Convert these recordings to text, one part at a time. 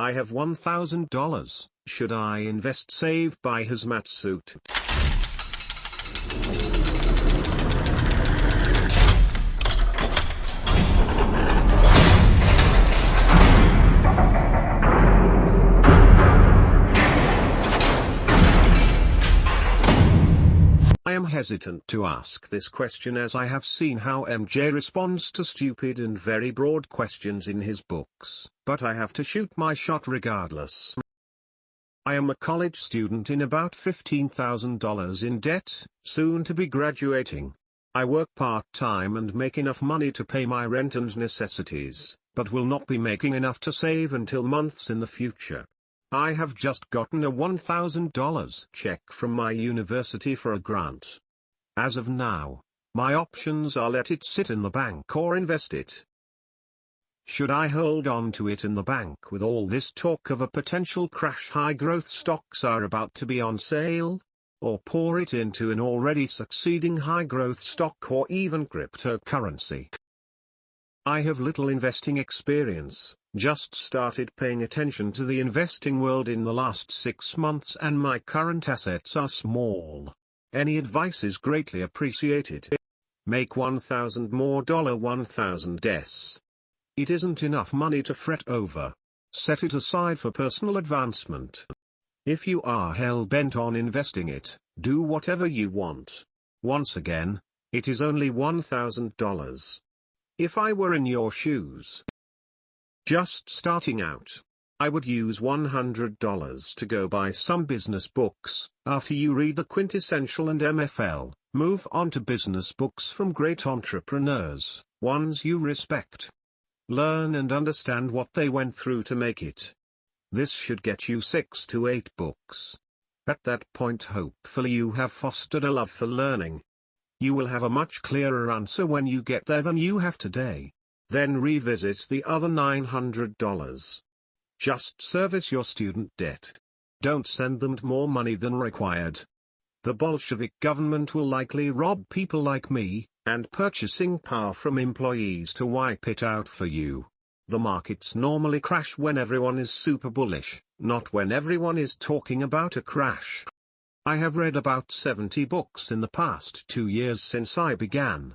I have $1,000. Should I invest save buy hazmat suit? I am hesitant to ask this question as I have seen how MJ responds to stupid and very broad questions in his books, but I have to shoot my shot regardless. I am a college student in about $15,000 in debt, soon to be graduating. I work part-time and make enough money to pay my rent and necessities, but will not be making enough to save until months in the future. I have just gotten a $1,000 check from my university for a grant. As of now, my options are let it sit in the bank or invest it. Should I hold on to it in the bank with all this talk of a potential crash? High growth stocks are about to be on sale? Or pour it into an already succeeding high growth stock or even cryptocurrency? I have little investing experience. Just started paying attention to the investing world in the last 6 months and my current assets are small. Any advice is greatly appreciated. Make $1,000 more $1,000. It isn't enough money to fret over. Set it aside for personal advancement. If you are hell-bent on investing it, do whatever you want. Once again, it is only $1,000. If I were in your shoes, just starting out, I would use $100 to go buy some business books. After you read The Quintessential and MFL, move on to business books from great entrepreneurs, ones you respect. Learn and understand what they went through to make it. This should get you 6 to 8 books. At that point, hopefully you have fostered a love for learning. You will have a much clearer answer when you get there than you have today. Then revisit the other $900. Just service your student debt. Don't send them more money than required. The Bolshevik government will likely rob people like me, and purchasing power from employees to wipe it out for you. The markets normally crash when everyone is super bullish, not when everyone is talking about a crash. I have read about 70 books in the past 2 years since I began.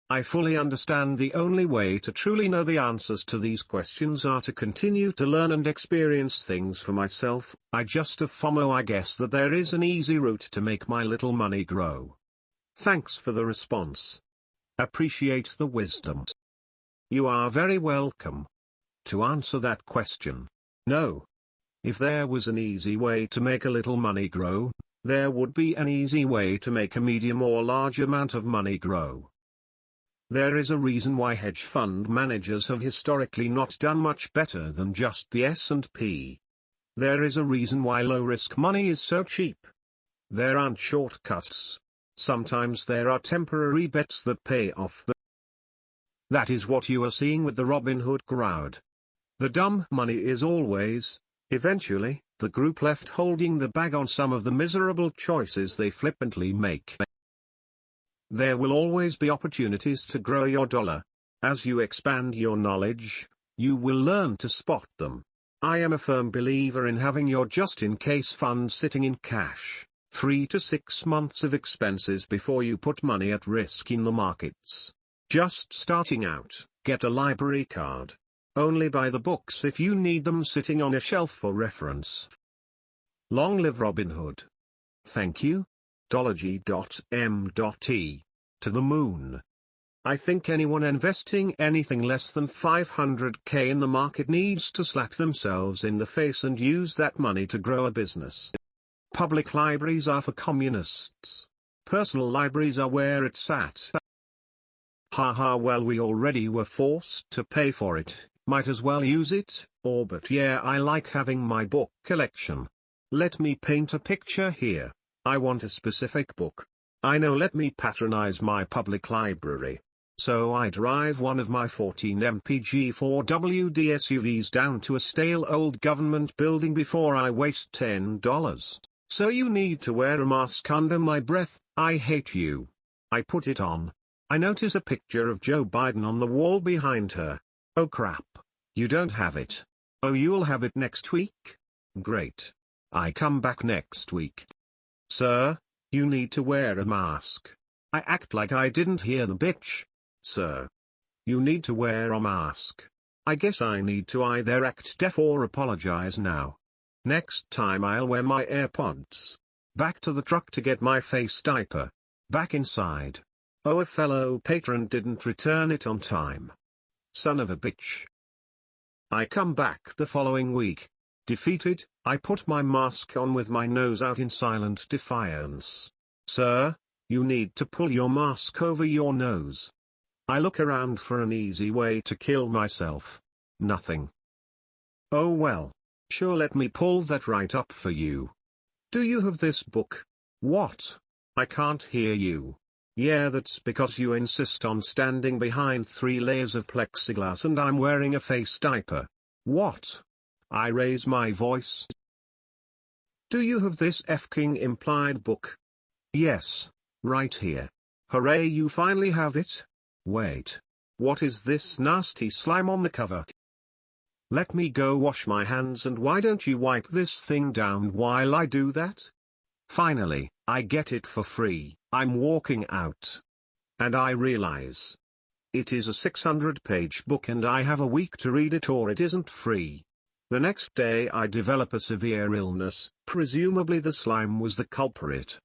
I fully understand the only way to truly know the answers to these questions are to continue to learn and experience things for myself. I just have FOMO. I guess that there is an easy route to make my little money grow. Thanks for the response. Appreciate the wisdom. You are very welcome. To answer that question, no. If there was an easy way to make a little money grow, there would be an easy way to make a medium or large amount of money grow. There is a reason why hedge fund managers have historically not done much better than just the S&P. There is a reason why low-risk money is so cheap. There aren't shortcuts. Sometimes there are temporary bets that pay off. That is what you are seeing with the Robin Hood crowd. The dumb money is always, eventually, the group left holding the bag on some of the miserable choices they flippantly make. There will always be opportunities to grow your dollar. As you expand your knowledge, you will learn to spot them. I am a firm believer in having your just-in-case fund sitting in cash, 3 to 6 months of expenses before you put money at risk in the markets. Just starting out, get a library card. Only buy the books if you need them sitting on a shelf for reference. Long live Robin Hood. Thank you. $G.M.E. To the moon. I think anyone investing anything less than $500K in the market needs to slap themselves in the face and use that money to grow a business. Public libraries are for communists. Personal libraries are where it's at. Haha, well, we already were forced to pay for it, might as well use it, but yeah, I like having my book collection. Let me paint a picture here. I want a specific book. I know, let me patronize my public library. So I drive one of my 14 mpg 4WD SUVs down to a stale old government building before I waste $10. So you need to wear a mask under my breath. I hate you. I put it on. I notice a picture of Joe Biden on the wall behind her. Oh crap. You don't have it. Oh, you'll have it next week? Great. I come back next week. Sir, you need to wear a mask. I act like I didn't hear the bitch. Sir, you need to wear a mask. I guess I need to either act deaf or apologize now. Next time I'll wear my AirPods. Back to the truck to get my face diaper. Back inside. Oh, a fellow patron didn't return it on time. Son of a bitch. I come back the following week. Defeated, I put my mask on with my nose out in silent defiance. Sir, you need to pull your mask over your nose. I look around for an easy way to kill myself. Nothing. Oh well. Sure, let me pull that right up for you. Do you have this book? What? I can't hear you. Yeah, that's because you insist on standing behind 3 layers of plexiglass and I'm wearing a face diaper. What? I raise my voice. Do you have this f***ing implied book? Yes, right here. Hooray, you finally have it? Wait. What is this nasty slime on the cover? Let me go wash my hands, and why don't you wipe this thing down while I do that? Finally, I get it for free. I'm walking out. And I realize. It is a 600-page book and I have a week to read it or it isn't free. The next day I develop a severe illness, presumably the slime was the culprit.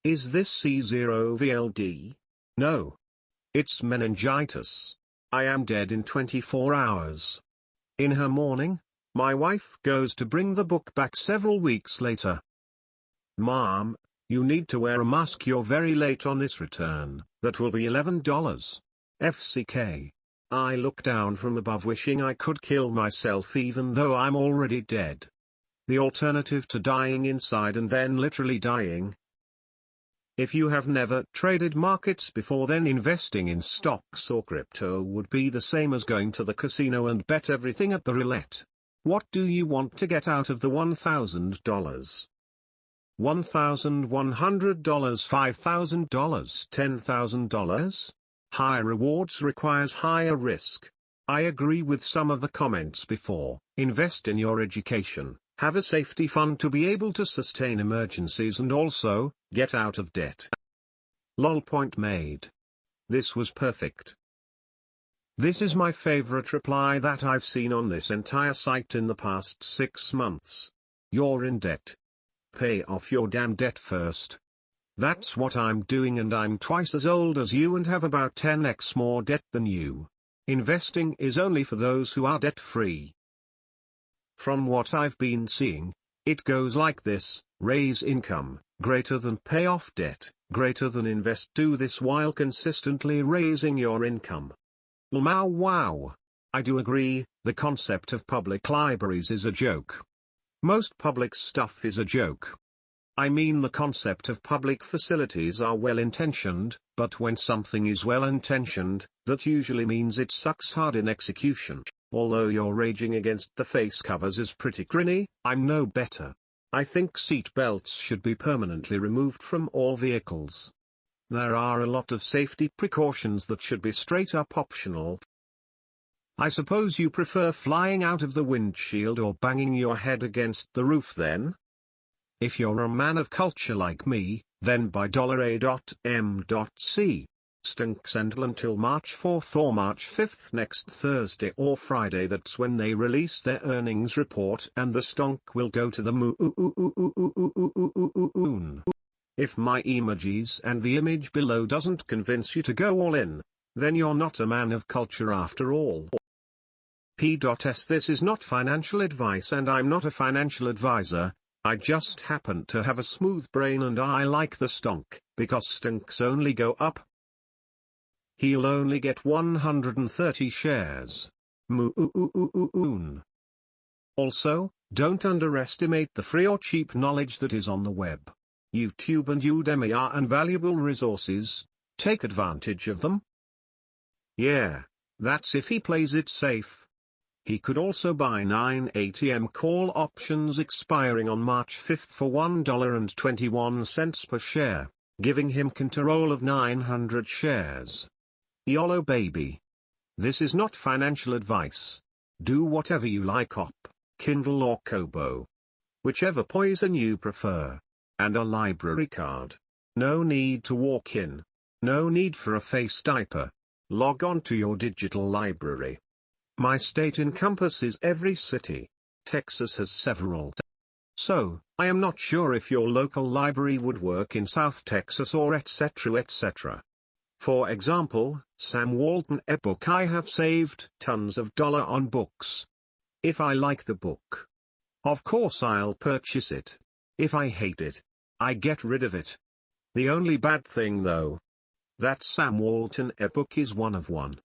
Is this C0VLD? No. It's meningitis. I am dead in 24 hours. In her mourning, my wife goes to bring the book back several weeks later. Mom, you need to wear a mask, you're very late on this return. That will be $11. FCK. I look down from above wishing I could kill myself even though I'm already dead. The alternative to dying inside and then literally dying. If you have never traded markets before, then investing in stocks or crypto would be the same as going to the casino and bet everything at the roulette. What do you want to get out of the $1,000? $1,100, $5,000, $10,000? Higher rewards requires higher risk. I agree with some of the comments before. Invest in your education, have a safety fund to be able to sustain emergencies, and also, get out of debt. Lol, point made. This was perfect. This is my favorite reply that I've seen on this entire site in the past 6 months. You're in debt. Pay off your damn debt first. That's what I'm doing, and I'm twice as old as you and have about 10x more debt than you. Investing is only for those who are debt-free. From what I've been seeing, it goes like this: raise income, greater than pay off debt, greater than invest. Do this while consistently raising your income. Wow. I do agree, the concept of public libraries is a joke. Most public stuff is a joke. I mean, the concept of public facilities are well-intentioned, but when something is well-intentioned, that usually means it sucks hard in execution. Although your raging against the face covers is pretty grinny, I'm no better. I think seat belts should be permanently removed from all vehicles. There are a lot of safety precautions that should be straight up optional. I suppose you prefer flying out of the windshield or banging your head against the roof then? If you're a man of culture like me, then buy $A.M.C. Stinks until March 4th or March 5th, next Thursday or Friday. That's when they release their earnings report, and the stonk will go to the moon. If my emojis and the image below doesn't convince you to go all in, then you're not a man of culture after all. P.S. This is not financial advice, and I'm not a financial advisor. I just happen to have a smooth brain and I like the stonk, because stinks only go up. He'll only get 130 shares. Moon. Also, don't underestimate the free or cheap knowledge that is on the web. YouTube and Udemy are invaluable resources. Take advantage of them. Yeah, that's if he plays it safe. He could also buy 9 ATM call options expiring on March 5th for $1.21 per share, giving him control of 900 shares. YOLO baby. This is not financial advice. Do whatever you like, op. Kindle or Kobo. Whichever poison you prefer. And a library card. No need to walk in. No need for a face diaper. Log on to your digital library. My state encompasses every city. Texas has several. So, I am not sure if your local library would work in South Texas or etc. etc. For example, Sam Walton ebook. I have saved tons of dollar on books. If I like the book, of course I'll purchase it. If I hate it, I get rid of it. The only bad thing though, that Sam Walton ebook is one of one.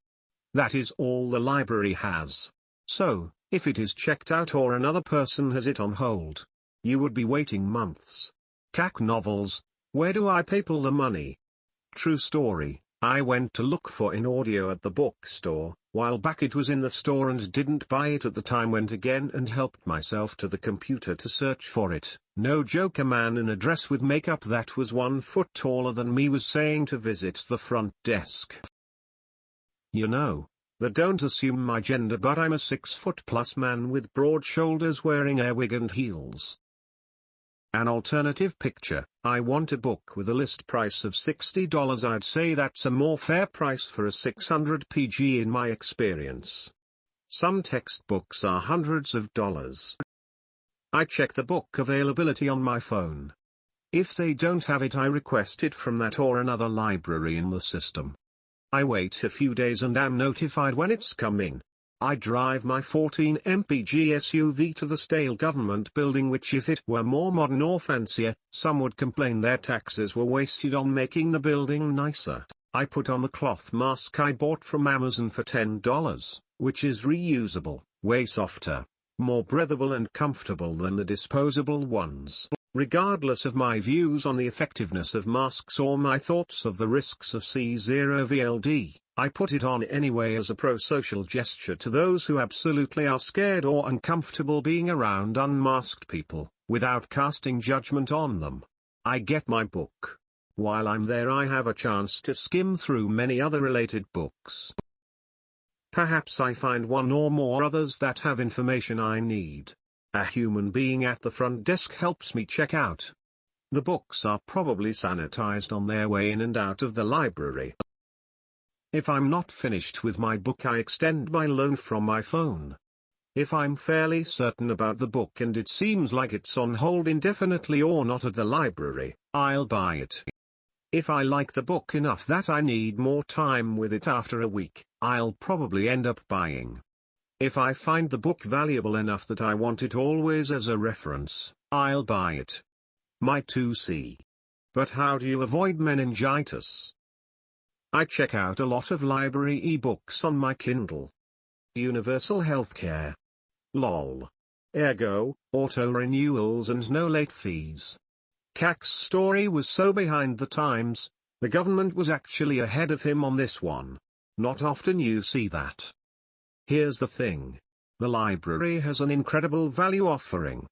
That is all the library has. So, if it is checked out or another person has it on hold, you would be waiting months. CAC novels, where do I pay all the money? True story, I went to look for in audio at the bookstore, while back it was in the store and didn't buy it at the time. Went again and helped myself to the computer to search for it. No joke, a man in a dress with makeup that was 1 foot taller than me was saying to visit the front desk. You know, they don't assume my gender, but I'm a 6-foot-plus man with broad shoulders wearing a wig and heels. An alternative picture, I want a book with a list price of $60. I'd say that's a more fair price for a 600 PG in my experience. Some textbooks are hundreds of dollars. I check the book availability on my phone. If they don't have it, I request it from that or another library in the system. I wait a few days and am notified when it's coming. I drive my 14 mpg SUV to the stale government building, which if it were more modern or fancier, some would complain their taxes were wasted on making the building nicer. I put on the cloth mask I bought from Amazon for $10, which is reusable, way softer, more breathable and comfortable than the disposable ones. Regardless of my views on the effectiveness of masks or my thoughts of the risks of C0VLD, I put it on anyway as a pro-social gesture to those who absolutely are scared or uncomfortable being around unmasked people, without casting judgment on them. I get my book. While I'm there, I have a chance to skim through many other related books. Perhaps I find one or more others that have information I need. A human being at the front desk helps me check out. The books are probably sanitized on their way in and out of the library. If I'm not finished with my book, I extend my loan from my phone. If I'm fairly certain about the book and it seems like it's on hold indefinitely or not at the library, I'll buy it. If I like the book enough that I need more time with it after a week, I'll probably end up buying. If I find the book valuable enough that I want it always as a reference, I'll buy it. My 2C. But how do you avoid meningitis? I check out a lot of library ebooks on my Kindle. Universal healthcare. LOL. Ergo, auto renewals and no late fees. CAC's story was so behind the times, the government was actually ahead of him on this one. Not often you see that. Here's the thing. The library has an incredible value offering.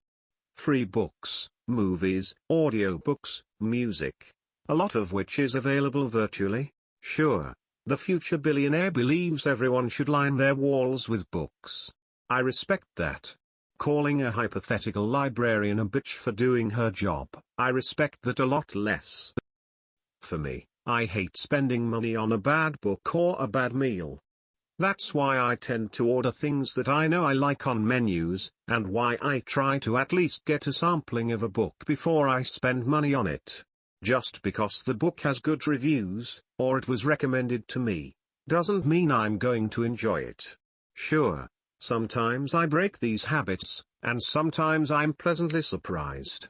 Free books, movies, audiobooks, music. A lot of which is available virtually. Sure, the future billionaire believes everyone should line their walls with books. I respect that. Calling a hypothetical librarian a bitch for doing her job, I respect that a lot less. For me, I hate spending money on a bad book or a bad meal. That's why I tend to order things that I know I like on menus, and why I try to at least get a sampling of a book before I spend money on it. Just because the book has good reviews, or it was recommended to me, doesn't mean I'm going to enjoy it. Sure, sometimes I break these habits, and sometimes I'm pleasantly surprised.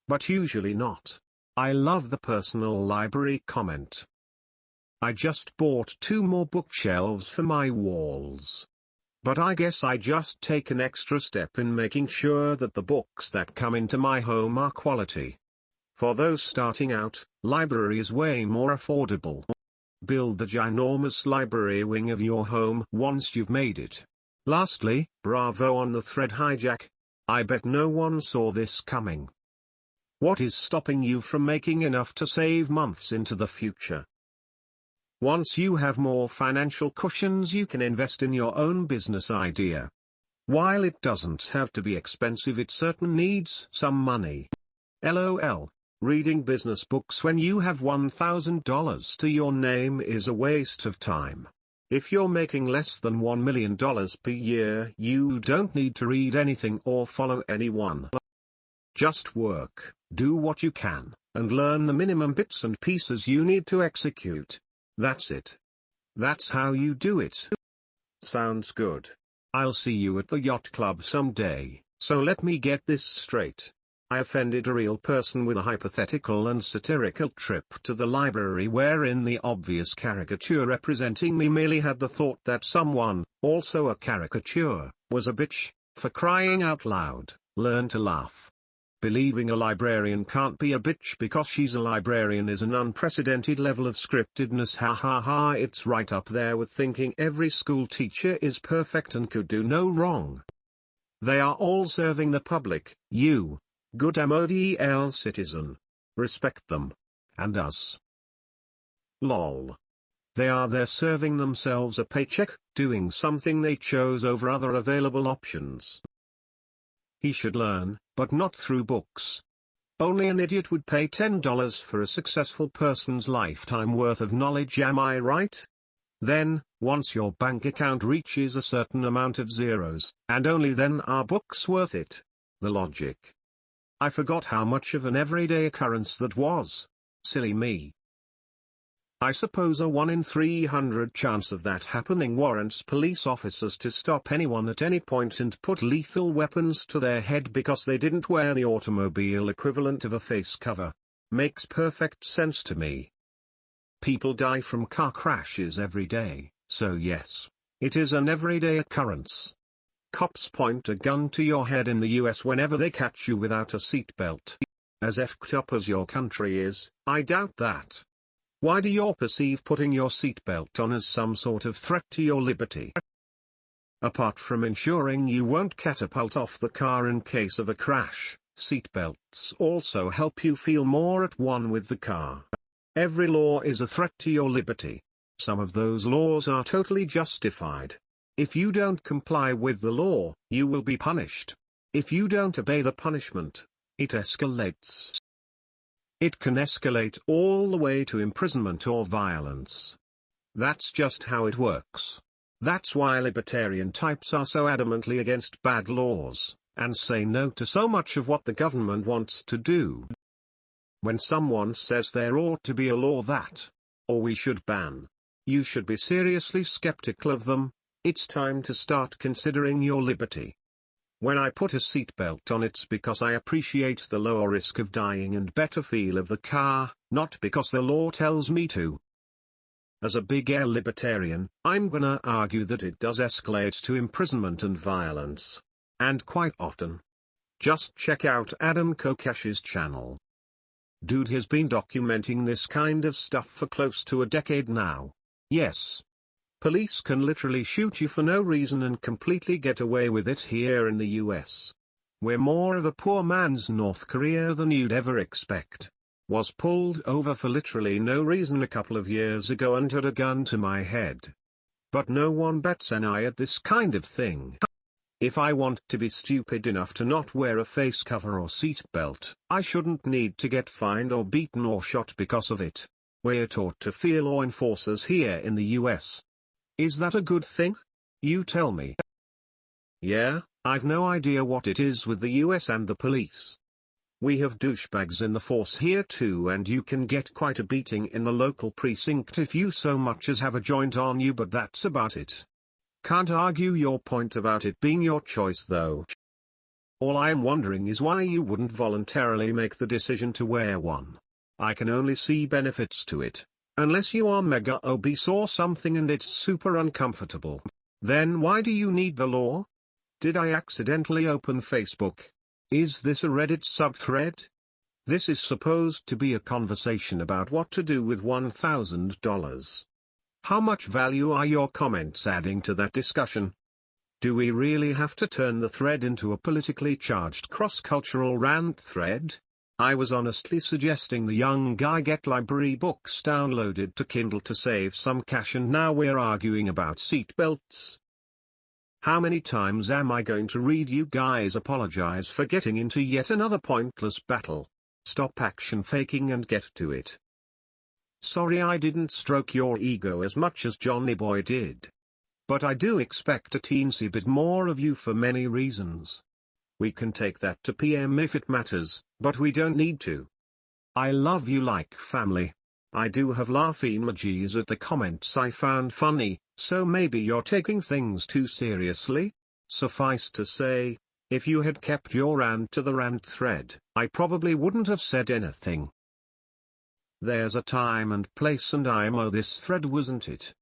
But usually not. I love the personal library comment. I just bought 2 more bookshelves for my walls. But I guess I just take an extra step in making sure that the books that come into my home are quality. For those starting out, library is way more affordable. Build the ginormous library wing of your home once you've made it. Lastly, bravo on the thread hijack. I bet no one saw this coming. What is stopping you from making enough to save months into the future? Once you have more financial cushions, you can invest in your own business idea. While it doesn't have to be expensive, it certainly needs some money. LOL. Reading business books when you have $1,000 to your name is a waste of time. If you're making less than $1 million per year, you don't need to read anything or follow anyone. Just work, do what you can, and learn the minimum bits and pieces you need to execute. That's it. That's how you do it. Sounds good. I'll see you at the yacht club someday, so let me get this straight. I offended a real person with a hypothetical and satirical trip to the library wherein the obvious caricature representing me merely had the thought that someone, also a caricature, was a bitch. For crying out loud, learn to laugh. Believing a librarian can't be a bitch because she's a librarian is an unprecedented level of scriptedness. Ha ha ha, it's right up there with thinking every school teacher is perfect and could do no wrong. They are all serving the public, you, good model citizen. Respect them. And us. Lol. They are there serving themselves a paycheck, doing something they chose over other available options. He should learn, but not through books. Only an idiot would pay $10 for a successful person's lifetime worth of knowledge, am I right? Then, once your bank account reaches a certain amount of zeros, and only then are books worth it. The logic. I forgot how much of an everyday occurrence that was. Silly me. I suppose a 1 in 300 chance of that happening warrants police officers to stop anyone at any point and put lethal weapons to their head because they didn't wear the automobile equivalent of a face cover. Makes perfect sense to me. People die from car crashes every day, so yes, it is an everyday occurrence. Cops point a gun to your head in the US whenever they catch you without a seatbelt. As effed up as your country is, I doubt that. Why do you perceive putting your seatbelt on as some sort of threat to your liberty? Apart from ensuring you won't catapult off the car in case of a crash, seatbelts also help you feel more at one with the car. Every law is a threat to your liberty. Some of those laws are totally justified. If you don't comply with the law, you will be punished. If you don't obey the punishment, it escalates. It can escalate all the way to imprisonment or violence. That's just how it works. That's why libertarian types are so adamantly against bad laws, and say no to so much of what the government wants to do. When someone says there ought to be a law that, or we should ban, you should be seriously skeptical of them. It's time to start considering your liberty. When I put a seatbelt on, it's because I appreciate the lower risk of dying and better feel of the car, not because the law tells me to. As a big L libertarian, I'm gonna argue that it does escalate to imprisonment and violence. And quite often. Just check out Adam Kokash's channel. Dude has been documenting this kind of stuff for close to a decade now. Yes. Police can literally shoot you for no reason and completely get away with it here in the US. We're more of a poor man's North Korea than you'd ever expect. Was pulled over for literally no reason a couple of years ago and had a gun to my head. But no one bats an eye at this kind of thing. If I want to be stupid enough to not wear a face cover or seatbelt, I shouldn't need to get fined or beaten or shot because of it. We're taught to fear law enforcers here in the US. Is that a good thing? You tell me. Yeah, I've no idea what it is with the US and the police. We have douchebags in the force here too, and you can get quite a beating in the local precinct if you so much as have a joint on you, but that's about it. Can't argue your point about it being your choice though. All I am wondering is why you wouldn't voluntarily make the decision to wear one. I can only see benefits to it. Unless you are mega obese or something and it's super uncomfortable. Then why do you need the law? Did I accidentally open Facebook? Is this a Reddit subthread? This is supposed to be a conversation about what to do with $1,000. How much value are your comments adding to that discussion? Do we really have to turn the thread into a politically charged cross-cultural rant thread? I was honestly suggesting the young guy get library books downloaded to Kindle to save some cash, and now we're arguing about seatbelts. How many times am I going to read you guys apologize for getting into yet another pointless battle? Stop action faking and get to it. Sorry I didn't stroke your ego as much as Johnny Boy did. But I do expect a teensy bit more of you for many reasons. We can take that to PM if it matters, but we don't need to. I love you like family. I do have laugh emojis at the comments I found funny, so maybe you're taking things too seriously? Suffice to say, if you had kept your rant to the rant thread, I probably wouldn't have said anything. There's a time and place and IMO this thread, wasn't it?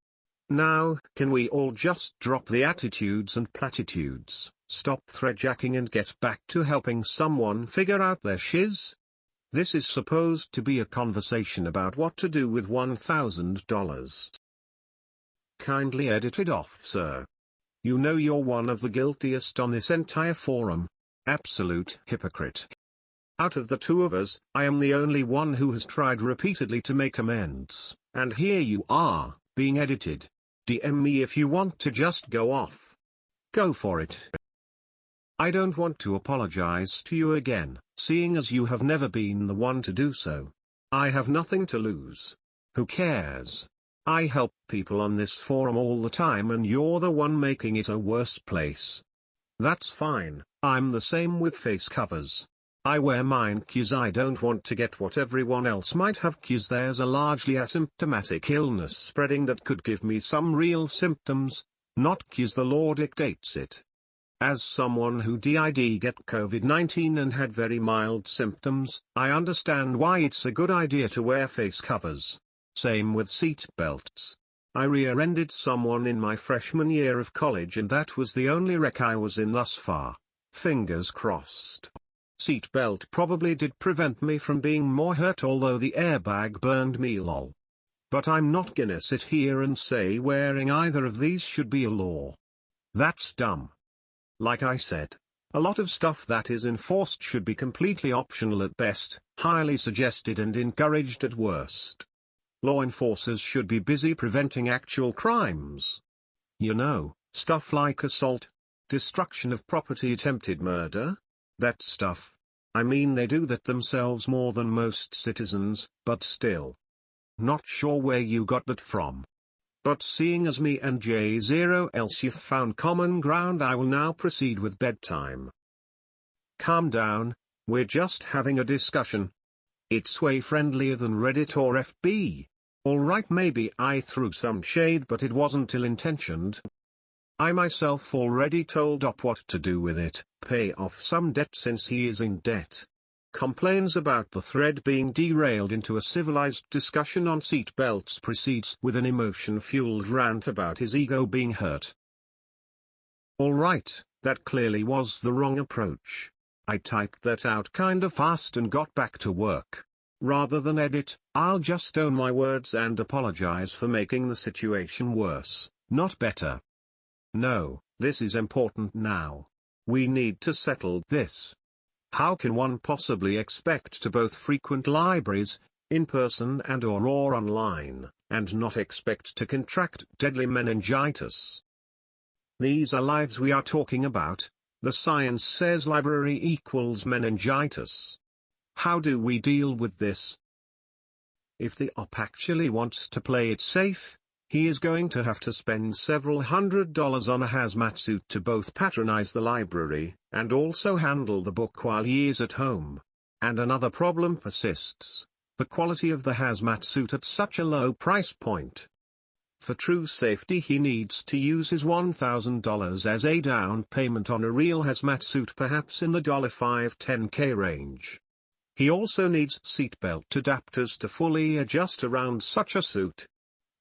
Now, can we all just drop the attitudes and platitudes, stop threadjacking and get back to helping someone figure out their shiz? This is supposed to be a conversation about what to do with $1,000. Kindly edit it off, sir. You know you're one of the guiltiest on this entire forum. Absolute hypocrite. Out of the two of us, I am the only one who has tried repeatedly to make amends, and here you are, being edited. DM me if you want to just go off. Go for it. I don't want to apologize to you again, seeing as you have never been the one to do so. I have nothing to lose. Who cares? I help people on this forum all the time and you're the one making it a worse place. That's fine, I'm the same with face covers. I wear mine 'cause I don't want to get what everyone else might have 'cause there's a largely asymptomatic illness spreading that could give me some real symptoms, not 'cause the law dictates it. As someone who did get COVID-19 and had very mild symptoms, I understand why it's a good idea to wear face covers. Same with seat belts. I rear-ended someone in my freshman year of college and that was the only wreck I was in thus far. Fingers crossed. Seatbelt probably did prevent me from being more hurt, although the airbag burned me lol. But I'm not gonna sit here and say wearing either of these should be a law. That's dumb. Like I said, a lot of stuff that is enforced should be completely optional at best, highly suggested and encouraged at worst. Law enforcers should be busy preventing actual crimes. You know, stuff like assault, destruction of property, attempted murder. That stuff. I mean, they do that themselves more than most citizens, but still. Not sure where you got that from. But seeing as me and J0 else you've found common ground, I will now proceed with bedtime. Calm down, we're just having a discussion. It's way friendlier than Reddit or FB. Alright, maybe I threw some shade but it wasn't ill-intentioned. I myself already told Op what to do with it, pay off some debt since he is in debt. Complains about the thread being derailed into a civilized discussion on seat belts, proceeds with an emotion-fueled rant about his ego being hurt. Alright, that clearly was the wrong approach. I typed that out kinda fast and got back to work. Rather than edit, I'll just own my words and apologize for making the situation worse, not better. No, this is important now. We need to settle this. How can one possibly expect to both frequent libraries, in person and/or online, and not expect to contract deadly meningitis? These are lives we are talking about. The science says library equals meningitis. How do we deal with this? If the op actually wants to play it safe, he is going to have to spend several $100s on a hazmat suit to both patronize the library, and also handle the book while he is at home. And another problem persists: the quality of the hazmat suit at such a low price point. For true safety he needs to use his $1,000 as a down payment on a real hazmat suit, perhaps in the $5-10K range. He also needs seatbelt adapters to fully adjust around such a suit.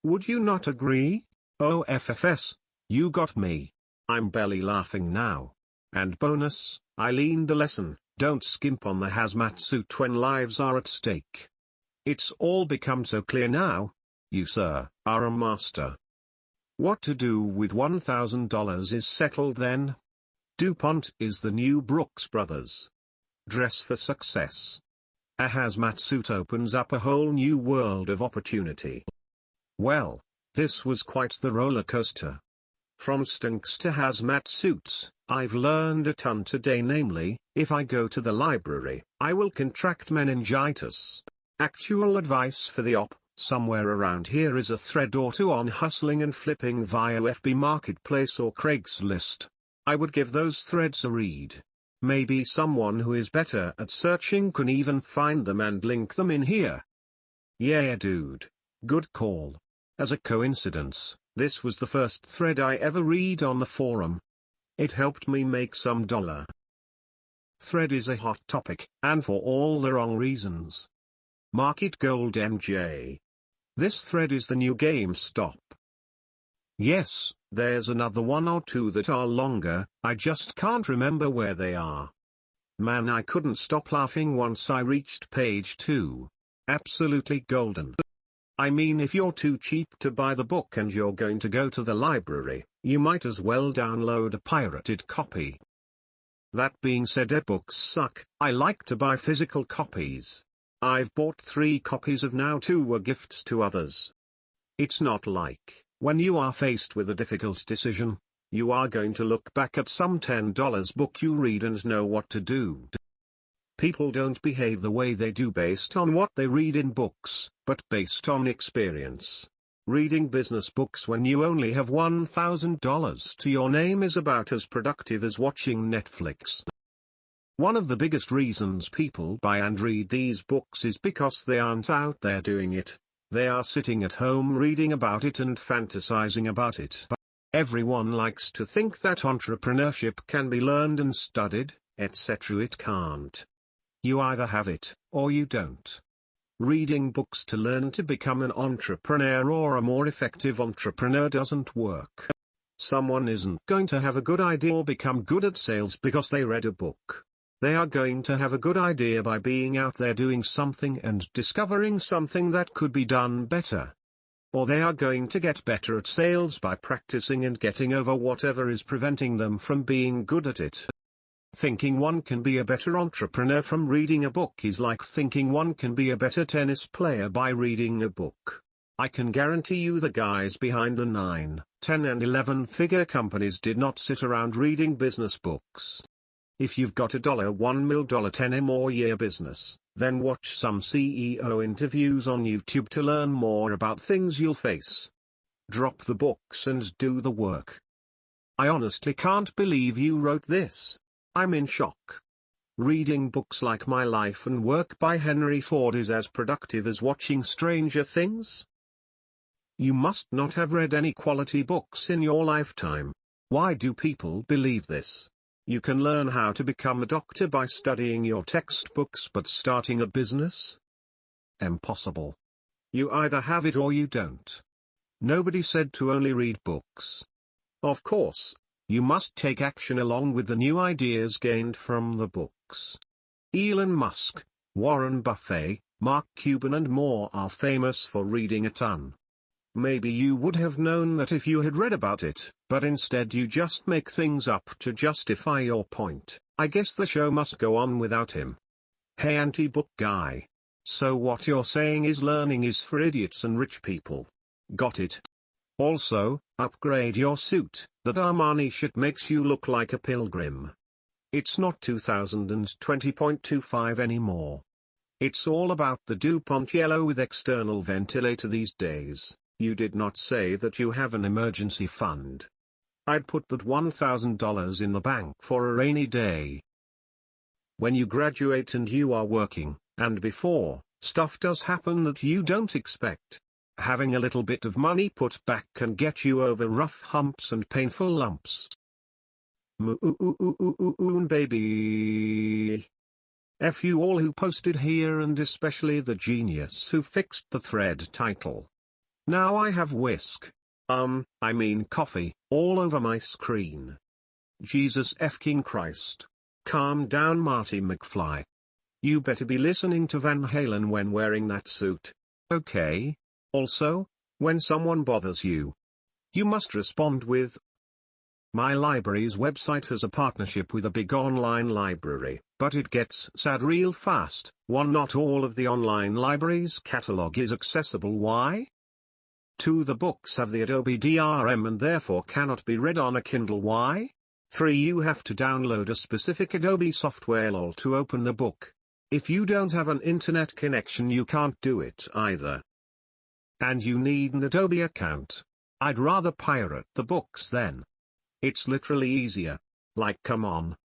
Would you not agree? Oh FFS, you got me. I'm belly laughing now. And bonus, I learned a lesson: don't skimp on the hazmat suit when lives are at stake. It's all become so clear now. You, sir, are a master. What to do with $1,000 is settled then. DuPont is the new Brooks Brothers. Dress for success. A hazmat suit opens up a whole new world of opportunity. Well, this was quite the roller coaster. From stinks to hazmat suits, I've learned a ton today, namely, if I go to the library, I will contract meningitis. Actual advice for the op: somewhere around here is a thread or two on hustling and flipping via FB Marketplace or Craigslist. I would give those threads a read. Maybe someone who is better at searching can even find them and link them in here. Yeah dude, good call. As a coincidence, this was the first thread I ever read on the forum. It helped me make some dollar. Thread is a hot topic, and for all the wrong reasons. Market gold MJ. This thread is the new GameStop. Yes, there's another one or two that are longer, I just can't remember where they are. Man, I couldn't stop laughing once I reached page 2. Absolutely golden. I mean, if you're too cheap to buy the book and you're going to go to the library, you might as well download a pirated copy. That being said, ebooks suck. I like to buy physical copies. I've bought 3 copies of now 2 were gifts to others. It's not like, when you are faced with a difficult decision, you are going to look back at some $10 book you read and know what to do. People don't behave the way they do based on what they read in books, but based on experience. Reading business books when you only have $1,000 to your name is about as productive as watching Netflix. One of the biggest reasons people buy and read these books is because they aren't out there doing it. They are sitting at home reading about it and fantasizing about it. Everyone likes to think that entrepreneurship can be learned and studied, etc. It can't. You either have it, or you don't. Reading books to learn to become an entrepreneur or a more effective entrepreneur doesn't work. Someone isn't going to have a good idea or become good at sales because they read a book. They are going to have a good idea by being out there doing something and discovering something that could be done better. Or they are going to get better at sales by practicing and getting over whatever is preventing them from being good at it. Thinking one can be a better entrepreneur from reading a book is like thinking one can be a better tennis player by reading a book. I can guarantee you the guys behind the 9, 10 and 11-figure companies did not sit around reading business books. If you've got a $1 mil, $10M or year business, then watch some CEO interviews on YouTube to learn more about things you'll face. Drop the books and do the work. I honestly can't believe you wrote this. I'm in shock. Reading books like My Life and Work by Henry Ford is as productive as watching Stranger Things? You must not have read any quality books in your lifetime. Why do people believe this? You can learn how to become a doctor by studying your textbooks, but starting a business? Impossible. You either have it or you don't. Nobody said to only read books. Of course, you must take action along with the new ideas gained from the books. Elon Musk, Warren Buffett, Mark Cuban and more are famous for reading a ton. Maybe you would have known that if you had read about it, but instead you just make things up to justify your point. I guess the show must go on without him. Hey anti-book guy. So what you're saying is learning is for idiots and rich people. Got it. Also, upgrade your suit. That Armani shit makes you look like a pilgrim. It's not 2020.25 anymore. It's all about the DuPont yellow with external ventilator these days. You did not say that you have an emergency fund. I'd put that $1,000 in the bank for a rainy day. When you graduate and you are working, and before, stuff does happen that you don't expect. Having a little bit of money put back can get you over rough humps and painful lumps. Baby. F you all who posted here and especially the genius who fixed the thread title. Now I have coffee, all over my screen. Jesus F-king Christ. Calm down Marty McFly. You better be listening to Van Halen when wearing that suit. Okay? Also, when someone bothers you, you must respond with, my library's website has a partnership with a big online library, but it gets sad real fast. 1. Not all of the online library's catalog is accessible. Why? 2. The books have the Adobe DRM and therefore cannot be read on a Kindle. Why? 3. You have to download a specific Adobe software LOL to open the book. If you don't have an internet connection you can't do it either. And you need an Adobe account. I'd rather pirate the books then. It's literally easier. Like, come on.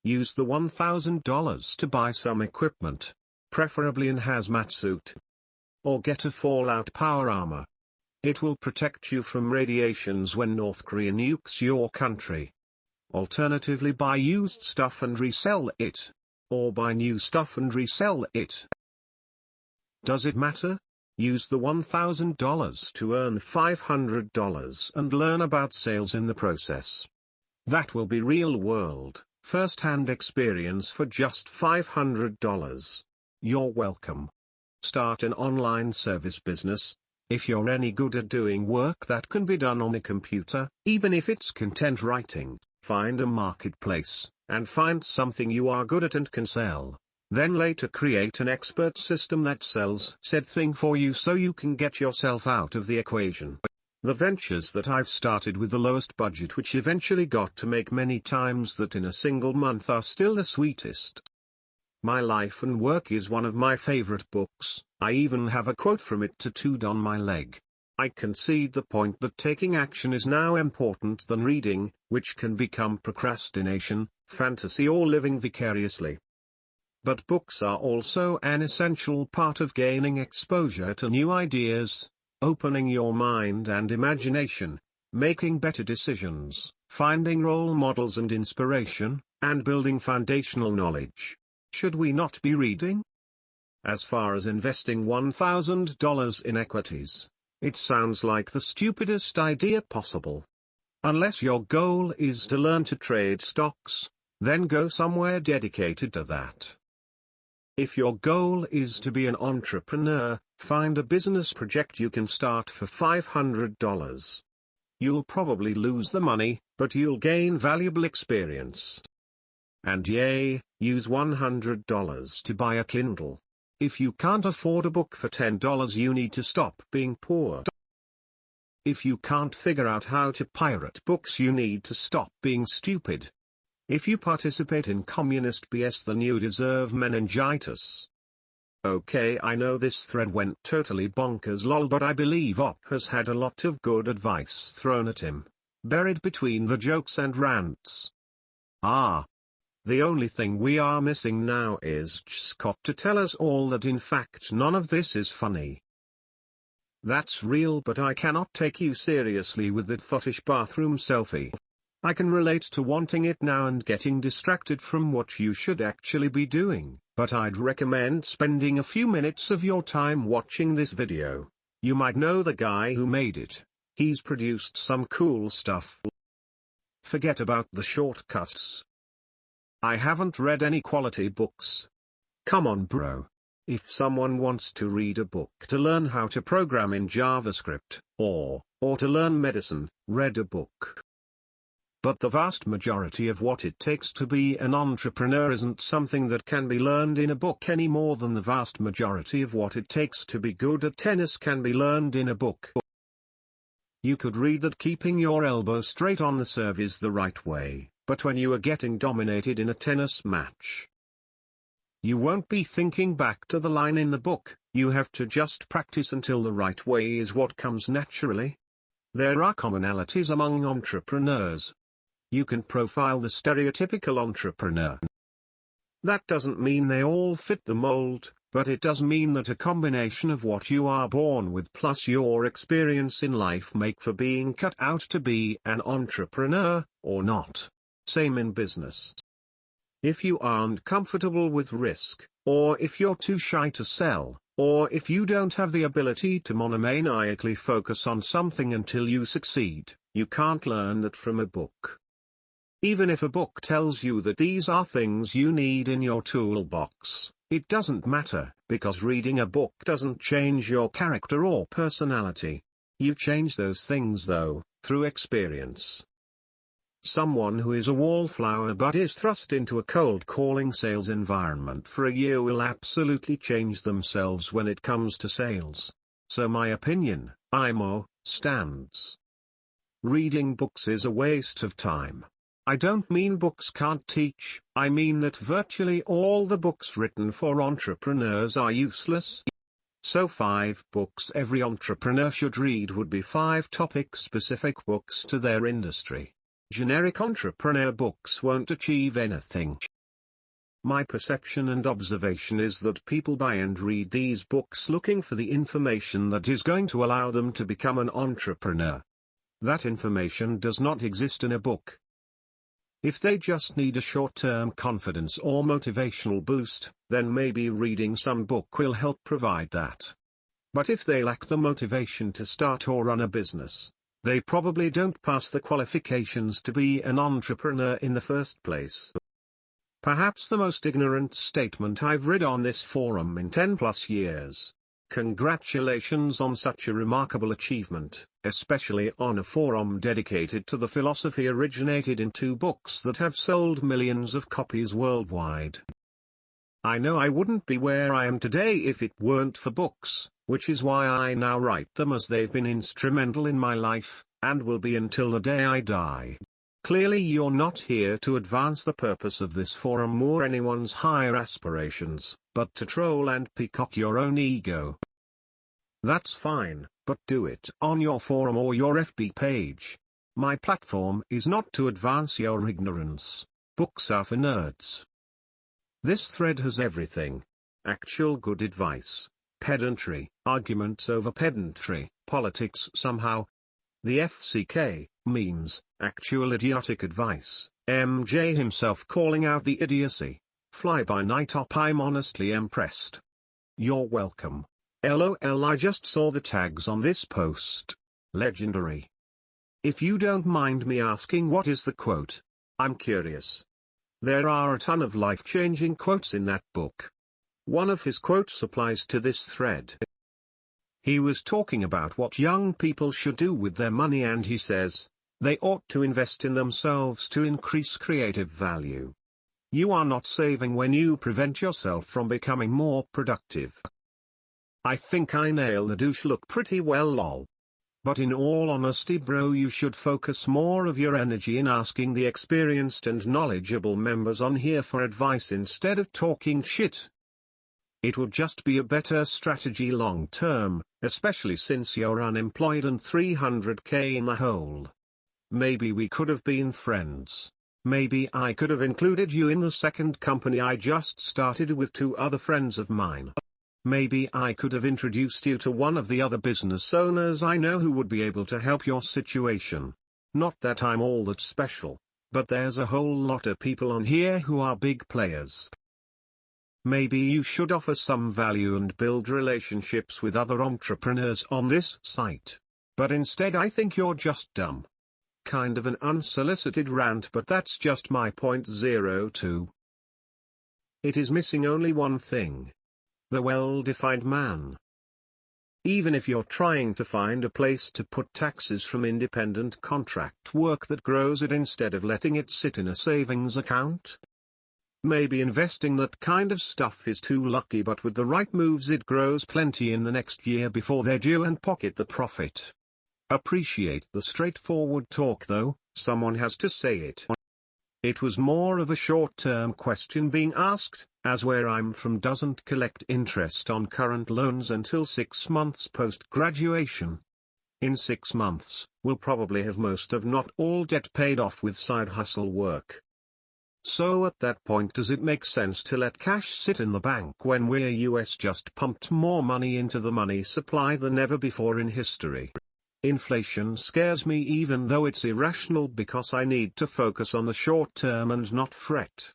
Use the $1,000 to buy some equipment. Preferably in hazmat suit. Or get a fallout power armor. It will protect you from radiations when North Korea nukes your country. Alternatively, buy used stuff and resell it. Or buy new stuff and resell it. Does it matter? Use the $1,000 to earn $500 and learn about sales in the process. That will be real-world, first-hand experience for just $500. You're welcome. Start an online service business. If you're any good at doing work that can be done on a computer, even if it's content writing, find a marketplace, and find something you are good at and can sell. Then later create an expert system that sells said thing for you so you can get yourself out of the equation. The ventures that I've started with the lowest budget which eventually got to make many times that in a single month are still the sweetest. My Life and Work is one of my favorite books. I even have a quote from it tattooed on my leg. I concede the point that taking action is now important than reading, which can become procrastination, fantasy or living vicariously. But books are also an essential part of gaining exposure to new ideas, opening your mind and imagination, making better decisions, finding role models and inspiration, and building foundational knowledge. Should we not be reading? As far as investing $1,000 in equities, it sounds like the stupidest idea possible. Unless your goal is to learn to trade stocks, then go somewhere dedicated to that. If your goal is to be an entrepreneur, find a business project you can start for $500. You'll probably lose the money, but you'll gain valuable experience. And yay, use $100 to buy a Kindle. If you can't afford a book for $10 you need to stop being poor. If you can't figure out how to pirate books you need to stop being stupid. If you participate in communist BS then you deserve meningitis. Okay, I know this thread went totally bonkers lol, but I believe Op has had a lot of good advice thrown at him, buried between the jokes and rants. The only thing we are missing now is Scott to tell us all that in fact none of this is funny. That's real, but I cannot take you seriously with that thottish bathroom selfie. I can relate to wanting it now and getting distracted from what you should actually be doing, but I'd recommend spending a few minutes of your time watching this video. You might know the guy who made it. He's produced some cool stuff. Forget about the shortcuts. I haven't read any quality books. Come on bro. If someone wants to read a book to learn how to program in JavaScript, or to learn medicine, read a book. But the vast majority of what it takes to be an entrepreneur isn't something that can be learned in a book any more than the vast majority of what it takes to be good at tennis can be learned in a book. You could read that keeping your elbow straight on the serve is the right way, but when you are getting dominated in a tennis match, you won't be thinking back to the line in the book. You have to just practice until the right way is what comes naturally. There are commonalities among entrepreneurs. You can profile the stereotypical entrepreneur. That doesn't mean they all fit the mold, but it does mean that a combination of what you are born with plus your experience in life make for being cut out to be an entrepreneur, or not. Same in business. If you aren't comfortable with risk, or if you're too shy to sell, or if you don't have the ability to monomaniacally focus on something until you succeed, you can't learn that from a book. Even if a book tells you that these are things you need in your toolbox, it doesn't matter, because reading a book doesn't change your character or personality. You change those things though, through experience. Someone who is a wallflower but is thrust into a cold calling sales environment for a year will absolutely change themselves when it comes to sales. So my opinion, IMO, stands. Reading books is a waste of time. I don't mean books can't teach, I mean that virtually all the books written for entrepreneurs are useless. So 5 books every entrepreneur should read would be 5 topic-specific books to their industry. Generic entrepreneur books won't achieve anything. My perception and observation is that people buy and read these books looking for the information that is going to allow them to become an entrepreneur. That information does not exist in a book. If they just need a short-term confidence or motivational boost, then maybe reading some book will help provide that. But if they lack the motivation to start or run a business, they probably don't pass the qualifications to be an entrepreneur in the first place. Perhaps the most ignorant statement I've read on this forum in 10+ years. Congratulations on such a remarkable achievement, especially on a forum dedicated to the philosophy originated in 2 books that have sold millions of copies worldwide. I know I wouldn't be where I am today if it weren't for books, which is why I now write them, as they've been instrumental in my life, and will be until the day I die. Clearly you're not here to advance the purpose of this forum or anyone's higher aspirations, but to troll and peacock your own ego. That's fine, but do it on your forum or your FB page. My platform is not to advance your ignorance. Books are for nerds. This thread has everything. Actual good advice, pedantry, arguments over pedantry, politics somehow. The FCK, memes, actual idiotic advice, MJ himself calling out the idiocy. Fly-by-night op. I'm honestly impressed. You're welcome. LOL, I just saw the tags on this post. Legendary. If you don't mind me asking, what is the quote? I'm curious. There are a ton of life-changing quotes in that book. One of his quotes applies to this thread. He was talking about what young people should do with their money, and he says, they ought to invest in themselves to increase creative value. You are not saving when you prevent yourself from becoming more productive. I think I nail the douche look pretty well, lol. But in all honesty bro, you should focus more of your energy in asking the experienced and knowledgeable members on here for advice instead of talking shit. It would just be a better strategy long term, especially since you're unemployed and 300k in the hole. Maybe we could have been friends. Maybe I could have included you in the second company I just started with 2 other friends of mine. Maybe I could have introduced you to one of the other business owners I know who would be able to help your situation. Not that I'm all that special, but there's a whole lot of people on here who are big players. Maybe you should offer some value and build relationships with other entrepreneurs on this site. But instead I think you're just dumb. Kind of an unsolicited rant, but that's just my point. 02. It is missing only one thing. The well-defined man. Even if you're trying to find a place to put taxes from independent contract work that grows it instead of letting it sit in a savings account. Maybe investing that kind of stuff is too lucky, but with the right moves it grows plenty in the next year before they're due, and pocket the profit. Appreciate the straightforward talk though, someone has to say it. It was more of a short-term question being asked, as where I'm from doesn't collect interest on current loans until 6 months post-graduation. In 6 months, we'll probably have most of not all debt paid off with side hustle work. So at that point, does it make sense to let cash sit in the bank when we're US just pumped more money into the money supply than ever before in history? Inflation scares me even though it's irrational, because I need to focus on the short term and not fret.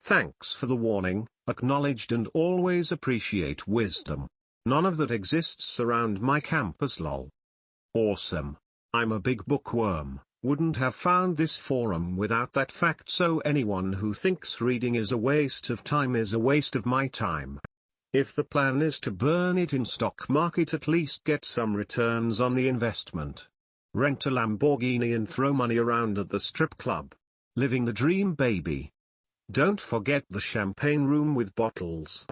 Thanks for the warning, acknowledged, and always appreciate wisdom. None of that exists around my campus, lol. Awesome. I'm a big bookworm. Wouldn't have found this forum without that fact, so anyone who thinks reading is a waste of time is a waste of my time. If the plan is to burn it in stock market, at least get some returns on the investment. Rent a Lamborghini and throw money around at the strip club. Living the dream, baby. Don't forget the champagne room with bottles.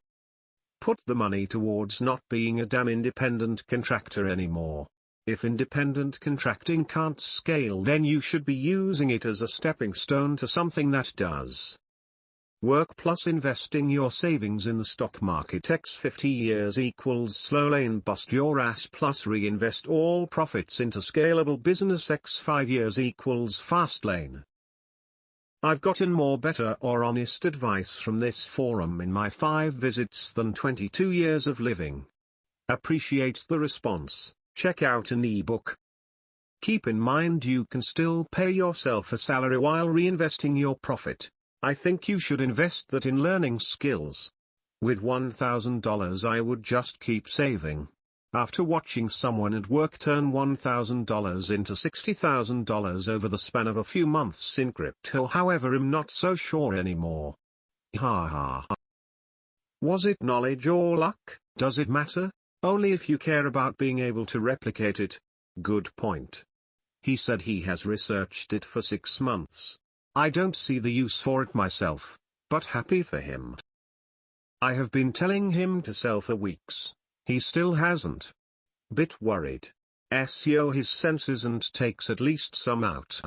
Put the money towards not being a damn independent contractor anymore. If independent contracting can't scale, then you should be using it as a stepping stone to something that does. Work plus investing your savings in the stock market x 50 years equals slow lane bust your ass plus reinvest all profits into scalable business x 5 years equals fast lane. I've gotten more better or honest advice from this forum in my 5 visits than 22 years of living. Appreciate the response. Check out an ebook. Keep in mind you can still pay yourself a salary while reinvesting your profit. I think you should invest that in learning skills. With $1,000 I would just keep saving. After watching someone at work turn $1,000 into $60,000 over the span of a few months in crypto, however, I'm not so sure anymore. Ha ha. Was it knowledge or luck? Does it matter? Only if you care about being able to replicate it. Good point. He said he has researched it for 6 months. I don't see the use for it myself, but happy for him. I have been telling him to sell for weeks. He still hasn't. Bit worried. SEO his senses and takes at least some out.